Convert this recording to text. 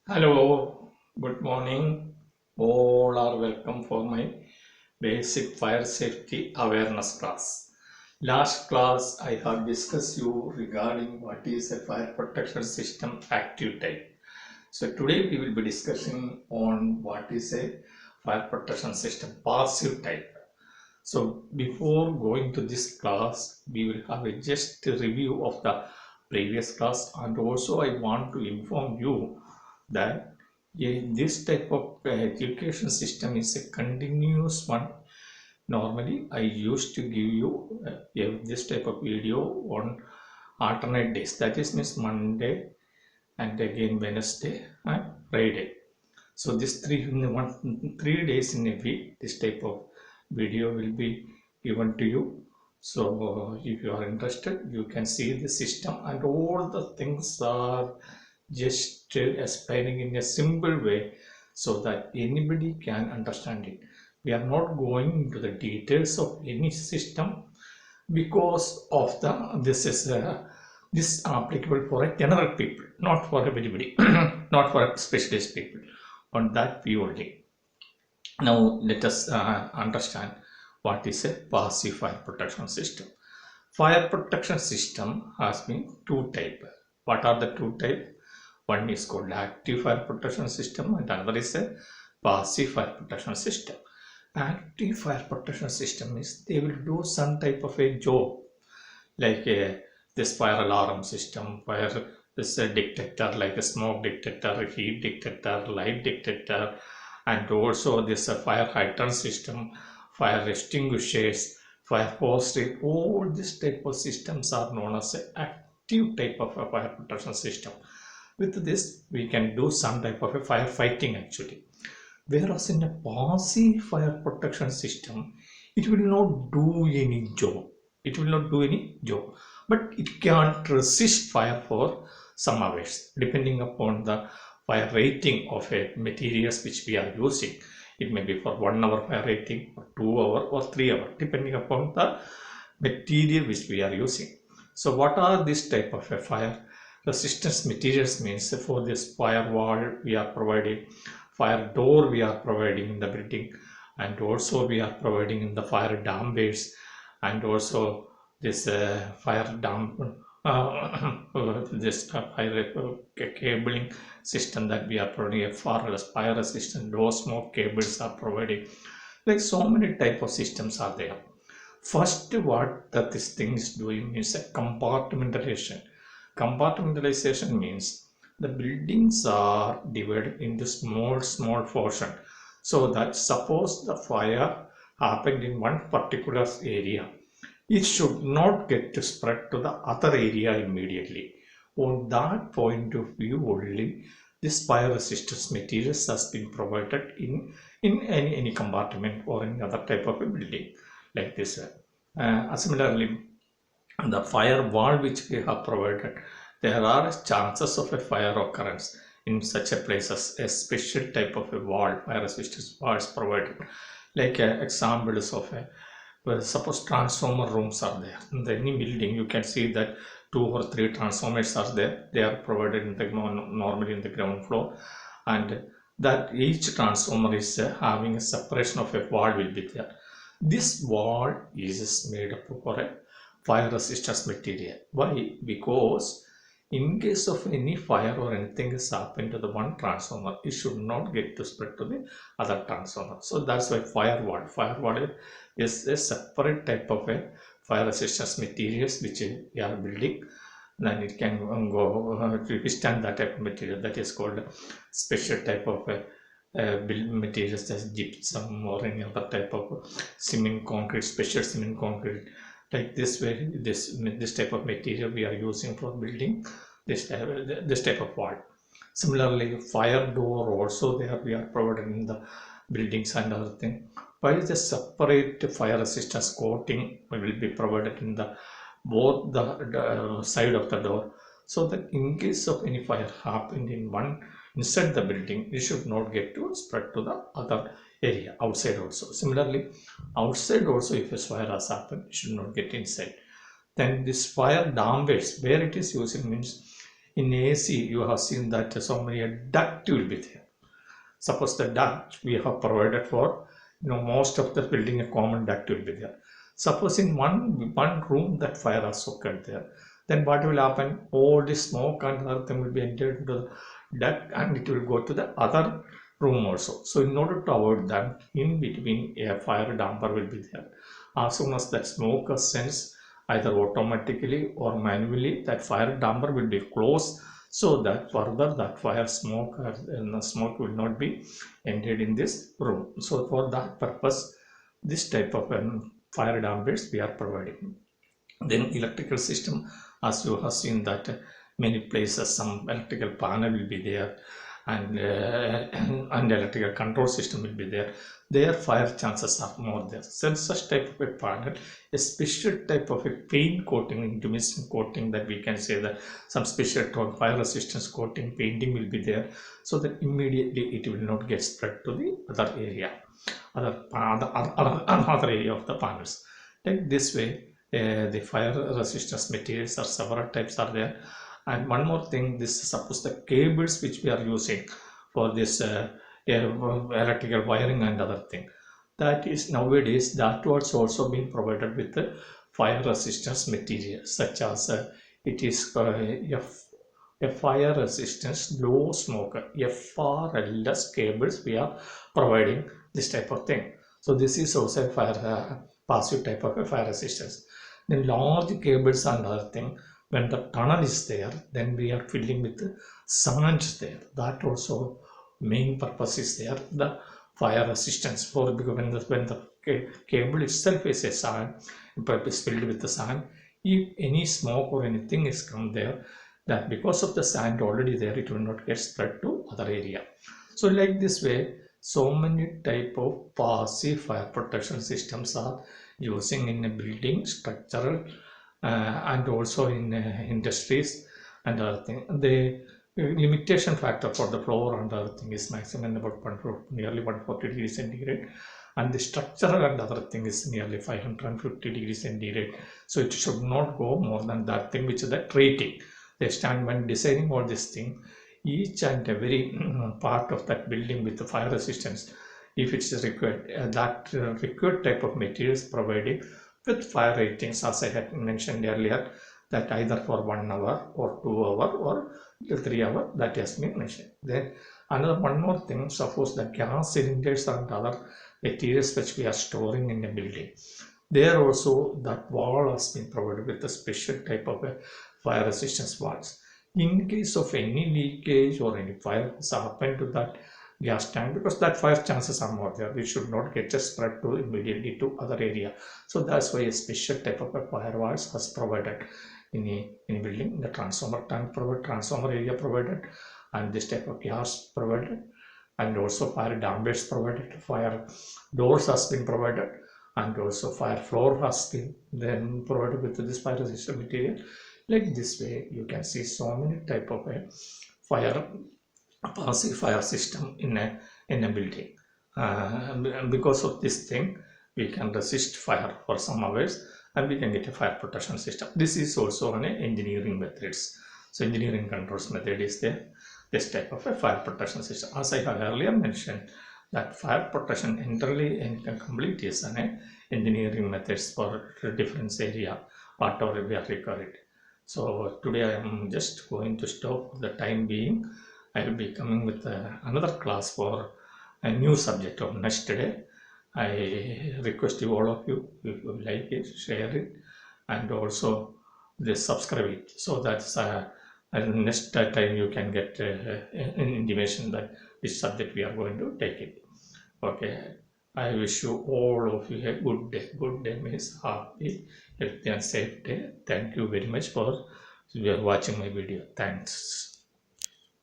Hello, good morning. All are welcome for my basic fire safety awareness class. Last class I have discussed you regarding what is a fire protection system active type. So today we will be discussing on what is a fire protection system passive type. So before going to this class, we will have a just a review of the previous class, and also I want to inform you that this type of education system is a continuous one. Normally, I used to give you this type of video on alternate days. That is means Monday and again Wednesday and Friday. So this 3 days in a week, this type of video will be given to you. So if you are interested, you can see the system, and all the things are just explaining in a simple way so that anybody can understand it. We are not going into the details of any system because of this applicable for a general people, not for everybody, not for a specialist people. On that view only. Now let us understand what is a passive fire protection system. Fire protection system has been two type. What are the two type? One is called active fire protection system and another is a passive fire protection system. Active fire protection system is they will do some type of a job like this fire alarm system, fire this detector like a smoke detector, heat detector, light detector, and also this fire hydrant system, fire extinguishers, fire hose. All these type of systems are known as a active type of a fire protection system. With this, we can do some type of a firefighting actually. Whereas in a passive fire protection system, it will not do any job. It will not do any job, but it can resist fire for some hours, depending upon the fire rating of a materials which we are using. It may be for 1 hour fire rating, or 2 hour, or 3 hour, depending upon the material which we are using. So, what are this type of a fire resistance materials means for this firewall we are providing, fire door we are providing in the building, and also we are providing in the fire dampers, and also this fire damp this fire cabling system that we are providing, a fire resistant low smoke cables are providing. Like so many type of systems are there. First, what that this thing is doing is a compartmentalization. Compartmentalization means the buildings are divided into small portion, so that suppose the fire happened in one particular area, it should not get to spread to the other area immediately. On that point of view only, this fire resistance materials has been provided in any compartment or any other type of a building like this. Similarly, the fire wall which we have provided, there are chances of a fire occurrence in such a place as a special type of a wall, fire resistance wall is provided. Like examples of a, well, suppose transformer rooms are there in any building, you can see that 2 or 3 transformers are there. They are provided in the normally in the ground floor, and that each transformer is having a separation of a wall will be there. This wall is made up for a fire resistance material. Why? Because in case of any fire or anything has happened to the one transformer, it should not get to spread to the other transformer. So that's why firewall. Firewall is a separate type of a fire resistance materials which we are building. Then it can go to withstand that type of material, that is called special type of build materials as gypsum or any other type of cement concrete, special cement concrete. Like this way, this type of material we are using for building this type of wall. Similarly, fire door also there we are provided in the buildings and other thing. While the separate fire resistance coating will be provided in the both the side of the door, so that in case of any fire happened in one inside the building, it should not get to spread to the other area outside also. Similarly, outside also if a fire has happened, it should not get inside. Then this fire dampers, where it is used means In AC, you have seen that so many duct will be there. Suppose the duct we have provided for, most of the building a common duct will be there. Suppose in one room that fire has occurred there, then what will happen? All the smoke and other thing will be entered into the duct and it will go to the other room also. So in order to avoid that, in between a fire damper will be there. As soon as that smoke ascends, either automatically or manually, that fire damper will be closed so that further that fire smoke smoke will not be entered in this room. So for that purpose, this type of fire dampers we are providing. Then electrical system, as you have seen that many places some electrical panel will be there, and electrical control system will be there. Their fire chances are more there. So such type of a panel, a special type of a paint coating, intimation coating, that we can say that some special fire resistance coating painting will be there, so that immediately it will not get spread to the other area, other area of the panels. Like this way, the fire resistance materials are several types are there. And one more thing, this suppose the cables which we are using for this electrical wiring and other thing, that is nowadays that was also being provided with the fire resistance material, such as it is a fire resistance low smoke FRLS cables we are providing this type of thing. So this is also a fire passive type of a fire resistance. Then large cables and other thing, when the tunnel is there, then we are filling with sand there. That also main purpose is there, the fire resistance for, because when the cable itself is a sand, is filled with the sand, if any smoke or anything is come there, that because of the sand already there, it will not get spread to other area. So like this way, so many type of passive fire protection systems are using in a building, structural, and also in industries and other thing. The limitation factor for the floor and other thing is maximum about nearly 140 degrees centigrade, and the structural and other thing is nearly 550 degrees centigrade. So it should not go more than that thing, which is the rating. They stand when designing all this thing, each and every part of that building with the fire resistance, if it's required, that required type of materials provided with fire ratings, as I had mentioned earlier, that either for 1 hour or 2 hour or 3 hour, that has been mentioned. Then another one more thing, suppose the gas cylinders and other materials which we are storing in a building, there also that wall has been provided with a special type of a fire resistance walls. In case of any leakage or any fire has happened to that gas tank, because that fire chances are more there, it should not get spread to immediately to other area. So that's why a special type of a fire walls has provided in a building. The transformer tank provided, transformer area provided, and this type of gas provided, and also fire dampers provided, fire doors has been provided, and also fire floor has been then provided with this fire resistant material. Like this way, you can see so many type of a fire passive fire system in a building. Because of this thing, we can resist fire for some hours and we can get a fire protection system. This is also an engineering methods. So engineering controls method is there, this type of a fire protection system. As I have earlier mentioned, that fire protection entirely and complete is an engineering methods for different area, whatever we are required. So today I am just going to stop for the time being. I will be coming with another class for a new subject of next day. I request you, all of you, if you like it, share it, and also subscribe it, so that next time you can get an intimation that which subject we are going to take it. Okay, I wish you all of you a good day. Good day means happy, healthy and safe day. Thank you very much for watching my video. Thanks.